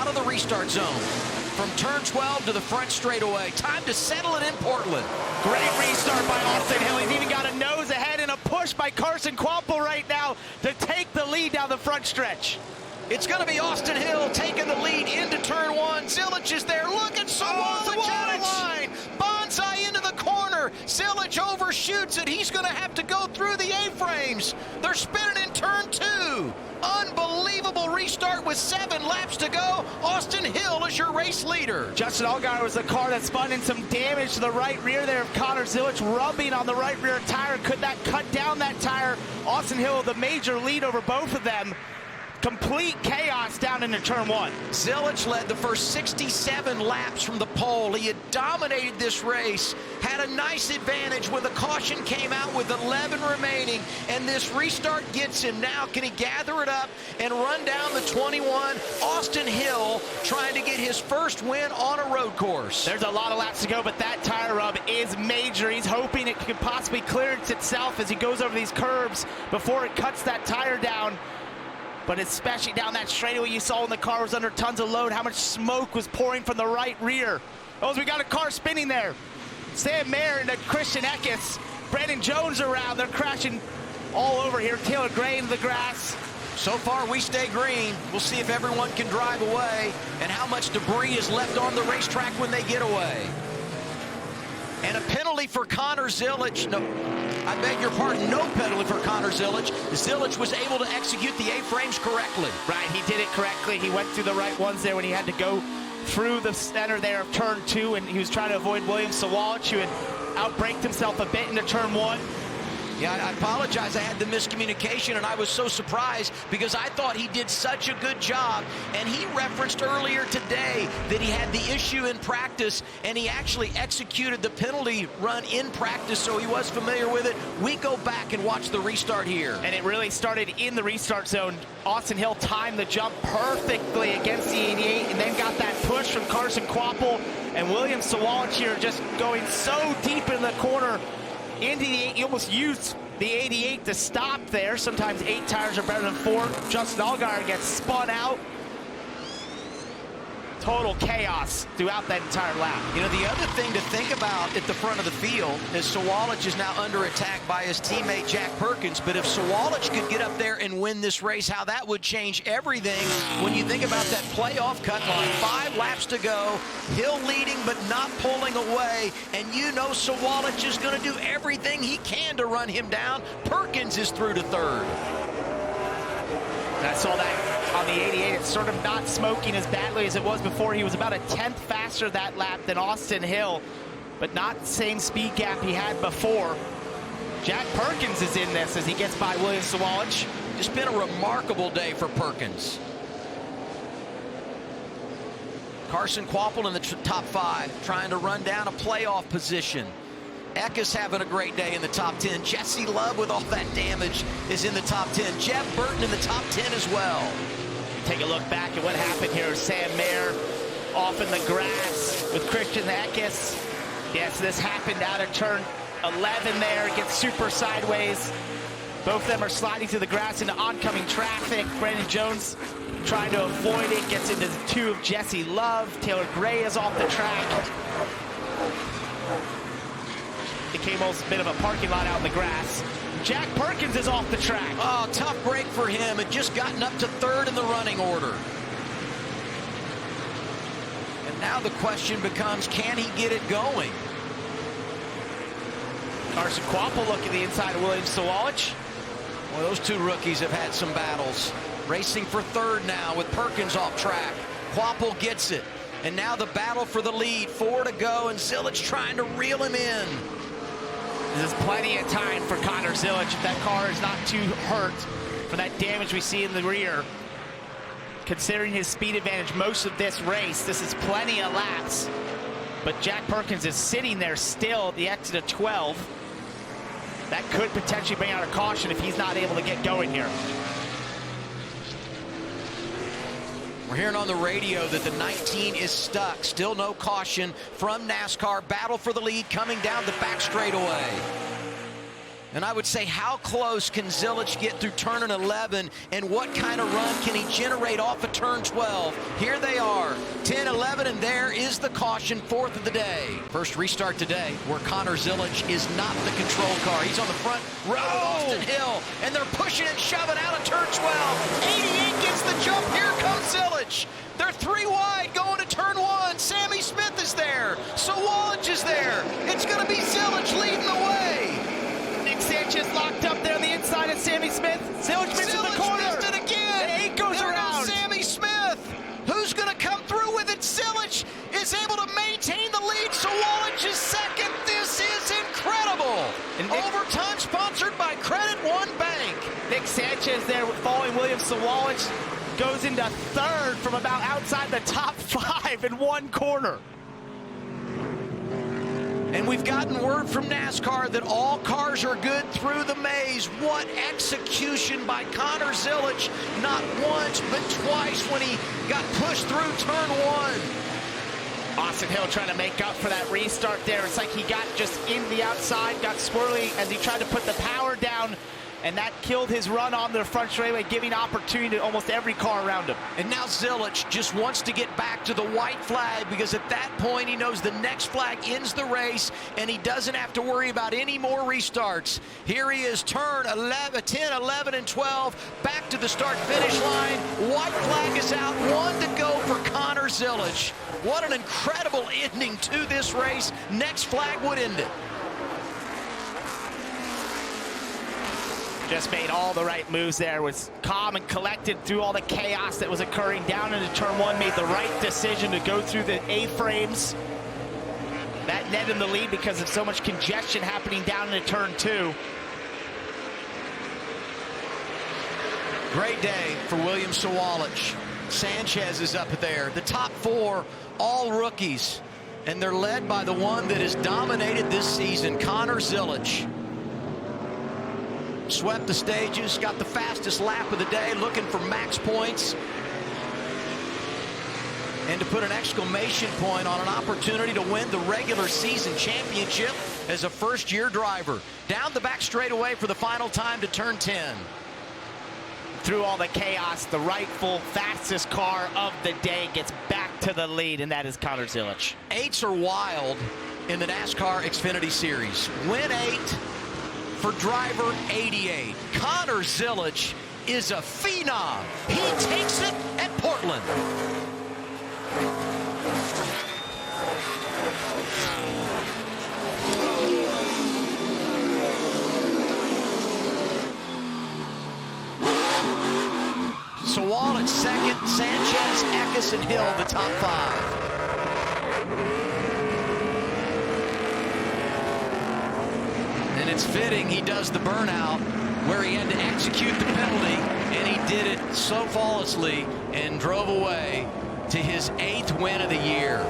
out of the restart zone. From turn 12 to the front straightaway. Time to settle it in Portland. Great restart by Austin Hill. He's even got a nose ahead and a push by Carson Kvapil right now to take the lead down the front stretch. It's going to be Austin Hill taking the lead into turn 1. Zillich is there. Look at Zillich. Line. Bonsai into the corner. Zillich overshoots it. He's going to have to go through the A-frames. They're spinning in turn 2. Unbelievable restart with 7 laps to go. Austin Hill is your race leader. Justin Allgaier was the car that spun in some damage to the right rear there of Connor Zillich, rubbing on the right rear tire. Could that cut down that tire? Austin Hill, the major lead over both of them. Complete chaos down into turn 1. Zillich led the first 67 laps from the pole. He had dominated this race, had a nice advantage when the caution came out with 11 remaining, and this restart gets him. Now can he gather it up and run down the 21? Austin Hill trying to get his first win on a road course. There's a lot of laps to go, but that tire rub is major. He's hoping it could possibly clear itself as he goes over these curbs before it cuts that tire down. But especially down that straightaway, you saw when the car was under tons of load, how much smoke was pouring from the right rear. Oh, we got a car spinning there. Sam Mayer and Christian Eckes, Brandon Jones around. They're crashing all over here. Taylor Gray into the grass. So far, we stay green. We'll see if everyone can drive away and how much debris is left on the racetrack when they get away. And a penalty for Connor Zillich. No, I beg your pardon, no penalty for Connor Zillich. Zillich was able to execute the A-frames correctly. Right, he did it correctly. He went through the right ones there when he had to go through the center there of turn 2, and he was trying to avoid William Sawalich, who had outbraked himself a bit into turn 1. Yeah, I apologize. I had the miscommunication, and I was so surprised because I thought he did such a good job. And he referenced earlier today that he had the issue in practice, and he actually executed the penalty run in practice, so he was familiar with it. We go back and watch the restart here. And it really started in the restart zone. Austin Hill timed the jump perfectly against the 88, and then got that push from Carson Kvapil. And William Sawalich here just going so deep in the corner. Into the 8, he almost used the 88 to stop there. Sometimes 8 tires are better than 4. Justin Allgaier gets spun out. Total chaos throughout that entire lap. You know, the other thing to think about at the front of the field is Sawalich is now under attack by his teammate Jack Perkins. But if Sawalich could get up there and win this race, how that would change everything when you think about that playoff cut line. 5 laps to go, Hill leading but not pulling away, and you know Sawalich is going to do everything he can to run him down. Perkins is through to 3rd. I saw that on the 88. It's sort of not smoking as badly as it was before. He was about a 10th faster that lap than Austin Hill, but not the same speed gap he had before. Jack Perkins is in this as he gets by William Sawalich. It's been a remarkable day for Perkins. Carson Kvapil in the top 5, trying to run down a playoff position. Eckes having a great day in the top 10. Jesse Love with all that damage is in the top 10. Jeff Burton in the top 10 as well. Take a look back at what happened here. Sam Mayer off in the grass with Christian Eckes. Yes, this happened out of turn 11 there. It gets super sideways. Both of them are sliding through the grass into oncoming traffic. Brandon Jones trying to avoid it. Gets into the 2 of Jesse Love. Taylor Gray is off the track. Became almost a bit of a parking lot out in the grass. Jack Perkins is off the track. Oh, tough break for him. Had just gotten up to 3rd in the running order. And now the question becomes, can he get it going? Carson Kvapil looking the inside of William Sawalich. Well, those 2 rookies have had some battles. Racing for 3rd now with Perkins off track. Kvapil gets it. And now the battle for the lead. 4 to go, and Zillich trying to reel him in. There's plenty of time for Connor Zillich if that car is not too hurt for that damage we see in the rear. Considering his speed advantage most of this race, this is plenty of laps. But Jack Perkins is sitting there still at the exit of 12. That could potentially bring out a caution if he's not able to get going here. We're hearing on the radio that the 19 is stuck. Still no caution from NASCAR. Battle for the lead coming down the back straightaway. And I would say, how close can Zillich get through turn 11, and what kind of run can he generate off of turn 12? Here they are. 10, 11, and there is the caution, fourth of the day. First restart today where Connor Zillich is not the control car. He's on the front row with Austin Hill, and they're pushing and shoving out of turn 12. 88 gets the jump. Here comes Zillich. They're 3 wide going to turn 1. Sammy Smith is there. Sawallich is there. It's going to be Zillich leading the way. Nick Sanchez locked up there on the inside of Sammy Smith. Zillich misses the corner. Missed it again. And 8 goes there around. Goes Sammy Smith. Who's going to come through with it? Zillich is able to maintain the lead. Sawallich is second. This is incredible. And overtime sponsored by Credit One Bank. Nick Sanchez there following William Sawallich goes into third from about outside the top 5 in one corner. And we've gotten word from NASCAR that all cars are good through the maze. What execution by Connor Zillich, not once but twice when he got pushed through turn 1. Austin Hill trying to make up for that restart there. It's like he got just in the outside, got swirly as he tried to put the power down, and that killed his run on the front straightaway, giving opportunity to almost every car around him. And now Zillich just wants to get back to the white flag, because at that point he knows the next flag ends the race and he doesn't have to worry about any more restarts. Here he is, turn 11, 10, 11, and 12, back to the start-finish line. White flag is out, 1 to go for Connor Zillich. What an incredible ending to this race. Next flag would end it. Just made all the right moves there, was calm and collected through all the chaos that was occurring down into turn 1, made the right decision to go through the A-frames. That netted him the lead because of so much congestion happening down into turn 2. Great day for William Sawallich. Sanchez is up there. The top 4, all rookies. And they're led by the one that has dominated this season, Connor Zillich. Swept the stages, got the fastest lap of the day, looking for max points. And to put an exclamation point on an opportunity to win the regular season championship as a first-year driver. Down the back straightaway for the final time to turn 10. Through all the chaos, the rightful fastest car of the day gets back to the lead, and that is Connor Zillich. 8s are wild in the NASCAR Xfinity Series. Win 8 for driver 88. Connor Zillich is a phenom. He takes it at Portland. Sawallich second, Sanchez, Eckes, and Hill the top 5. And it's fitting he does the burnout where he had to execute the penalty, and he did it so flawlessly and drove away to his 8th win of the year.